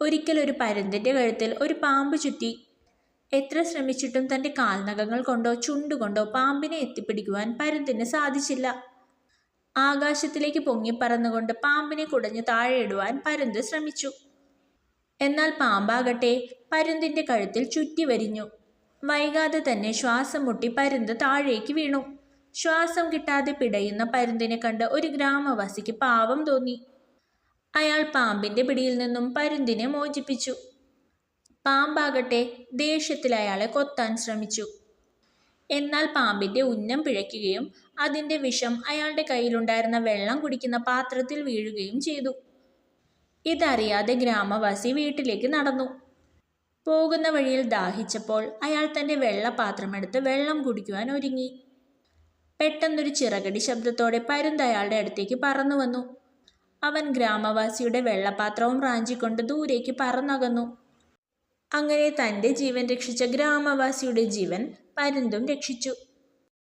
ഒരിക്കൽ ഒരു പരുന്തിന്റെ കഴുത്തിൽ ഒരു പാമ്പ് ചുറ്റി. എത്ര ശ്രമിച്ചിട്ടും തന്റെ കാൽനഖങ്ങൾ കൊണ്ടോ ചുണ്ടുകൊണ്ടോ പാമ്പിനെ എത്തിപ്പിടിക്കുവാൻ പരുന്തിന് സാധിച്ചില്ല. ആകാശത്തിലേക്ക് പൊങ്ങിപ്പറന്നുകൊണ്ട് പാമ്പിനെ കുടഞ്ഞു താഴെയിടുവാൻ പരുന്ത് ശ്രമിച്ചു. എന്നാൽ പാമ്പാകട്ടെ പരുന്തിന്റെ കഴുത്തിൽ ചുറ്റി വരിഞ്ഞു. വൈകാതെ തന്നെ ശ്വാസം മുട്ടി പരുന്ത് താഴേക്ക് വീണു. ശ്വാസം കിട്ടാതെ പിടയുന്ന പരുന്തിനെ കണ്ട് ഒരു ഗ്രാമവാസിക്ക് പാവം തോന്നി. അയാൾ പാമ്പിന്റെ പിടിയിൽ നിന്നും പരുന്തിനെ മോചിപ്പിച്ചു. പാമ്പാകട്ടെ ദേഷ്യത്തിൽ അയാളെ കൊത്താൻ ശ്രമിച്ചു. എന്നാൽ പാമ്പിന്റെ ഉന്നം പിഴയ്ക്കുകയും അതിന്റെ വിഷം അയാളുടെ കയ്യിലുണ്ടായിരുന്ന വെള്ളം കുടിക്കുന്ന പാത്രത്തിൽ വീഴുകയും ചെയ്തു. ഇതറിയാതെ ഗ്രാമവാസി വീട്ടിലേക്ക് നടന്നു. പോകുന്ന വഴിയിൽ ദാഹിച്ചപ്പോൾ അയാൾ തന്റെ വെള്ളപാത്രമെടുത്ത് വെള്ളം കുടിക്കുവാൻ ഒരുങ്ങി. പെട്ടെന്നൊരു ചിറകടി ശബ്ദത്തോടെ പരുന്ത് അയാളുടെ അടുത്തേക്ക് പറന്നു വന്നു. അവൻ ഗ്രാമവാസിയുടെ വെള്ളപാത്രവും റാഞ്ചിക്കൊണ്ട് ദൂരേക്ക് പറന്നകന്നു. അങ്ങനെ തന്റെ ജീവൻ രക്ഷിച്ച ഗ്രാമവാസിയുടെ ജീവൻ പരുന്തും രക്ഷിച്ചു.